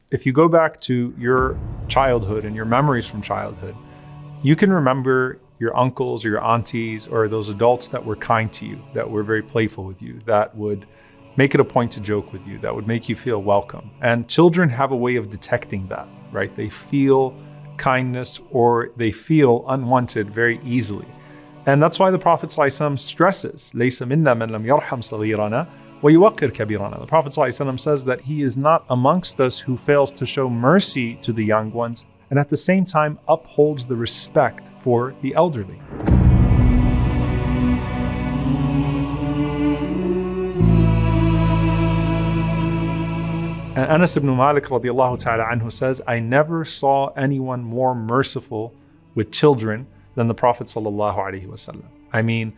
if you go back to your childhood and your memories from childhood, you can remember your uncles or your aunties or those adults that were kind to you, that were very playful with you, that would make it a point to joke with you, that would make you feel welcome. And children have a way of detecting that, right? They feel kindness or they feel unwanted very easily. And that's why the Prophet ﷺ stresses, لَيْسَ مِنَّا مَنْ لَمْ يَرْحَمْ صَغِيرَنَا وَيُوَقِّرْ كَبِيرَنَا. The Prophet ﷺ says that he is not amongst us who fails to show mercy to the young ones and at the same time upholds the respect for the elderly. And Anas ibn Malik radiallahu ta'ala anhu says, I never saw anyone more merciful with children than the Prophet sallallahu alaihi wasallam. I mean,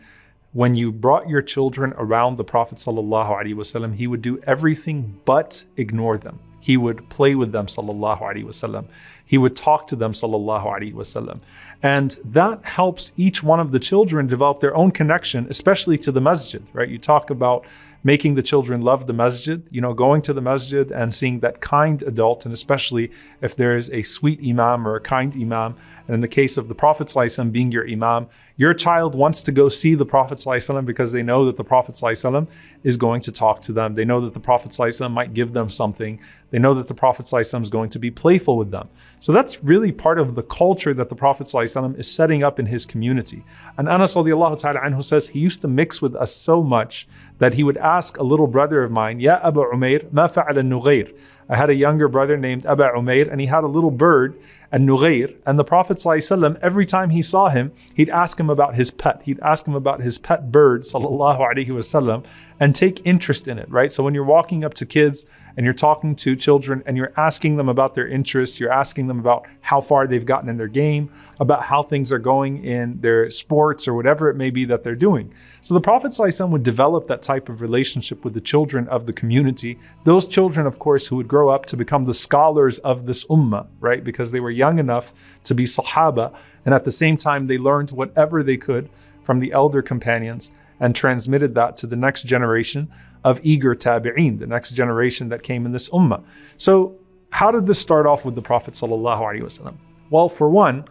when you brought your children around the Prophet sallallahu alaihi wasallam, he would do everything but ignore them. He would play with them sallallahu alaihi wasallam. He would talk to them sallallahu alaihi wasallam. And that helps each one of the children develop their own connection, especially to the masjid, right? You talk about making the children love the masjid, going to the masjid and seeing that kind adult, and especially if there is a sweet imam or a kind imam, and in the case of the Prophet ﷺ being your imam, your child wants to go see the Prophet ﷺ because they know that the Prophet ﷺ is going to talk to them. They know that the Prophet ﷺ might give them something. They know that the Prophet ﷺ is going to be playful with them. So that's really part of the culture that the Prophet ﷺ is setting up in his community. And Anas radiallahu ta'ala anhu says he used to mix with us so much that he would ask a little brother of mine, Ya Aba Umair, ma fa'ala al-Nughayr. I had a younger brother named Aba Umair, and he had a little bird, al-Nughayr. And the Prophet ﷺ, every time he saw him, he'd ask him about his pet. He'd ask him about his pet bird, sallallahu alaihi wasallam, and take interest in it, right? So when you're walking up to kids and you're talking to children and you're asking them about their interests, you're asking them about how far they've gotten in their game, about how things are going in their sports or whatever it may be that they're doing. So the Prophet ﷺ would develop that type of relationship with the children of the community. Those children, of course, who would grow up to become the scholars of this ummah, right? Because they were young enough to be sahaba, and at the same time they learned whatever they could from the elder companions and transmitted that to the next generation of eager tabi'een, the next generation that came in this ummah. So how did this start off with the Prophet ﷺ? Well, for one,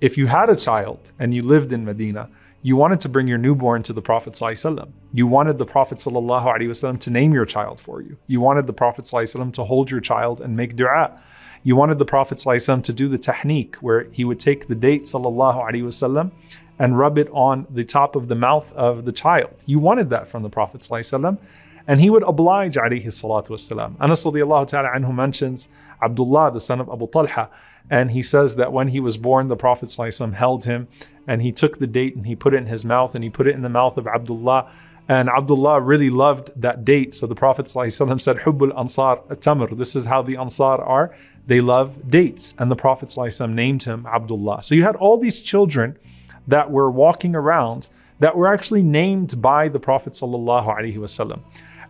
if you had a child and you lived in Medina, you wanted to bring your newborn to the Prophet ﷺ. You wanted the Prophet ﷺ to name your child for you. You wanted the Prophet ﷺ to hold your child and make dua. You wanted the Prophet ﷺ to do the tahniq, where he would take the date ﷺ and rub it on the top of the mouth of the child. You wanted that from the Prophet ﷺ, and he would oblige alayhi salatu wasalam. Anas radiallahu ta'ala anhu mentions Abdullah, the son of Abu Talha, and he says that when he was born, the Prophet ﷺ held him and he took the date and he put it in his mouth and he put it in the mouth of Abdullah. And Abdullah really loved that date. So the Prophet ﷺ said, Hubbul Ansar at-Tamr. This is how the Ansar are. They love dates. And the Prophet ﷺ named him Abdullah. So you had all these children that were walking around that were actually named by the Prophet ﷺ.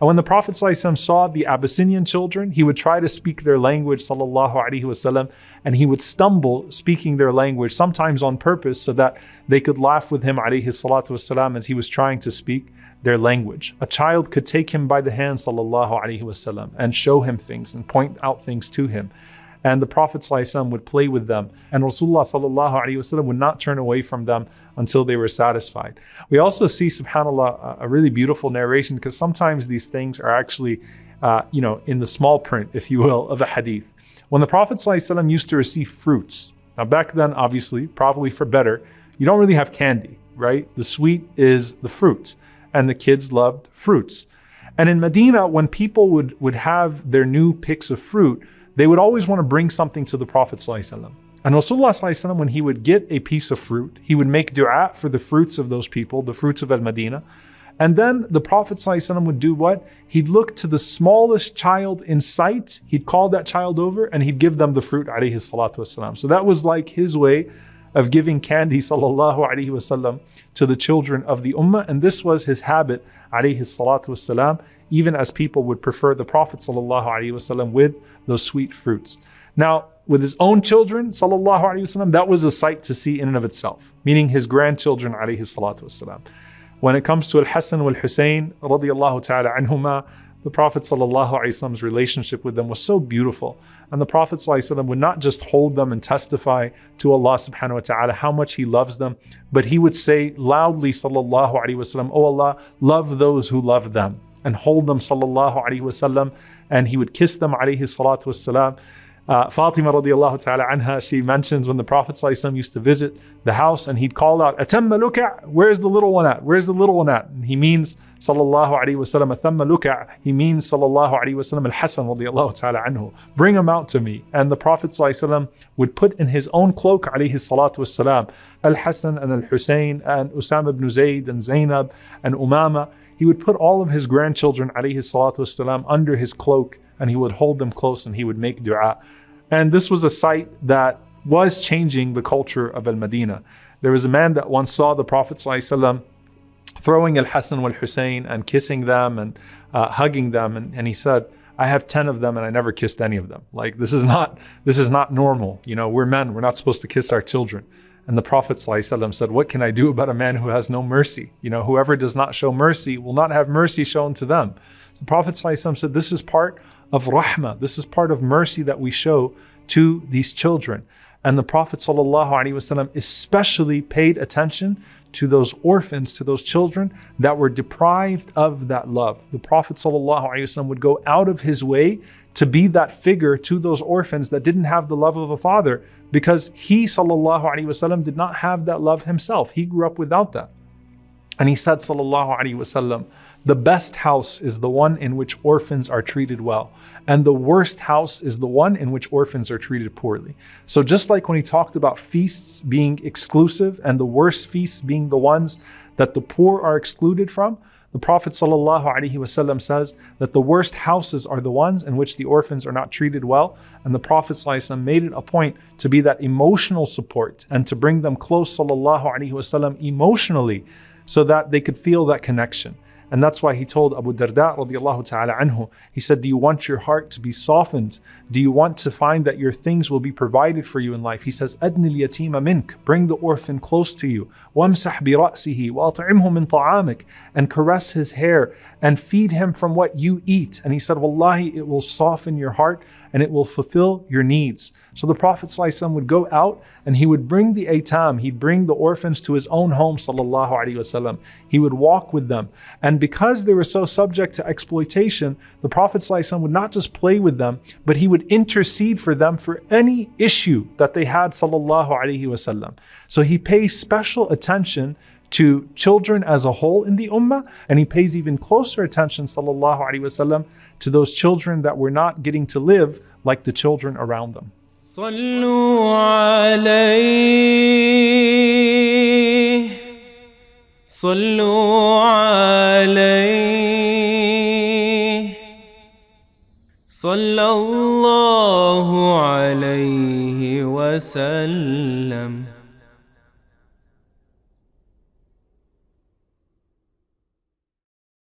And when the Prophet ﷺ saw the Abyssinian children, he would try to speak their language ﷺ, and he would stumble speaking their language, sometimes on purpose, so that they could laugh with him ﷺ as he was trying to speak their language. A child could take him by the hand ﷺ and show him things and point out things to him. And the Prophet ﷺ would play with them. And Rasulullah ﷺ would not turn away from them until they were satisfied. We also see, subhanAllah, a really beautiful narration, because sometimes these things are actually, in the small print, if you will, of a hadith. When the Prophet ﷺ used to receive fruits, now back then, obviously, probably for better, you don't really have candy, right? The sweet is the fruit, and the kids loved fruits. And in Medina, when people would have their new picks of fruit, they would always want to bring something to the Prophet ﷺ. And Rasulullah ﷺ, when he would get a piece of fruit, he would make dua for the fruits of those people, the fruits of Al-Madinah. And then the Prophet ﷺ would do what? He'd look to the smallest child in sight, he'd call that child over, and he'd give them the fruit, alayhi salatu wasalam. So that was like his way of giving candy, sallallahu alayhi wasallam, to the children of the ummah. And this was his habit, alayhi salatu wasalam, even as people would prefer the Prophet sallallahu alayhi wasallam with those sweet fruits. Now, with his own children, sallallahu alayhi wasallam, that was a sight to see in and of itself, meaning his grandchildren, alayhi salatu wasalam. When it comes to Al-Hasan wal-Husayn, radiyallahu ta'ala anhuma, the Prophet ﷺ's relationship with them was so beautiful. And the Prophet ﷺ would not just hold them and testify to Allah subhanahu wa ta'ala how much he loves them, but he would say loudly, sallallahu alaihi wasallam, "Oh Allah, love those who love them," and hold them, sallallahu alaihi wasallam, and he would kiss them, alayhi salatu wassalam. Fatima radiallahu ta'ala anha, she mentions when the Prophet ﷺ used to visit the house and he'd call out, "Atamma luka', where's the little one at? Where's the little one at?" And he means, sallallahu alayhi wasallam, "Atamma luka'," he means, sallallahu alayhi wasallam, al-Hasan radiallahu ta'ala anhu, bring him out to me. And the Prophet ﷺ would put in his own cloak, alayhi salatu wassalam, al-Hasan and al-Husayn and Usama ibn Zayd and Zainab and Umama. He would put all of his grandchildren, alayhi salatu wassalam, under his cloak, and he would hold them close and he would make dua. And this was a sight that was changing the culture of Al-Madinah. There was a man that once saw the Prophet ﷺ throwing Al-Hasan wal-Husayn and kissing them and hugging them, and he said, "I have 10 of them and I never kissed any of them. Like, this is not normal. You know, we're men, we're not supposed to kiss our children." And the Prophet ﷺ said, "What can I do about a man who has no mercy? You know, whoever does not show mercy will not have mercy shown to them." So the Prophet ﷺ said, this is part of rahmah, this is part of mercy that we show to these children. And the Prophet ﷺ especially paid attention to those orphans, to those children that were deprived of that love. The Prophet ﷺ would go out of his way to be that figure to those orphans that didn't have the love of a father, because he ﷺ did not have that love himself. He grew up without that. And he said, sallallahu alaihi wasallam, the best house is the one in which orphans are treated well, and the worst house is the one in which orphans are treated poorly. So just like when he talked about feasts being exclusive and the worst feasts being the ones that the poor are excluded from, the Prophet ﷺ says that the worst houses are the ones in which the orphans are not treated well. And the Prophet ﷺ made it a point to be that emotional support and to bring them close ﷺ emotionally, so that they could feel that connection. And that's why he told Abu Darda radiallahu ta'ala anhu, he said, do you want your heart to be softened? Do you want to find that your things will be provided for you in life? He says, أَدْنِ الْيَتِيمَ مِنْكَ, bring the orphan close to you. وَامْسَحْ بِرَأْسِهِ وَأَطْعِمْهُ مِنْ طَعَامِكَ, and caress his hair and feed him from what you eat. And he said, Wallahi, it will soften your heart and it will fulfill your needs. So the Prophet ﷺ would go out and he would bring the aitam, he'd bring the orphans to his own home, sallallahu alaihi wasallam. He would walk with them. And because they were so subject to exploitation, the Prophet ﷺ would not just play with them, but he would intercede for them for any issue that they had, sallallahu alaihi wasallam. So he pays special attention to children as a whole in the ummah, and he pays even closer attention, sallallahu alaihi wasallam, to those children that were not getting to live like the children around them. صلوا عليه صلوا عليه صلى الله عليه وسلم.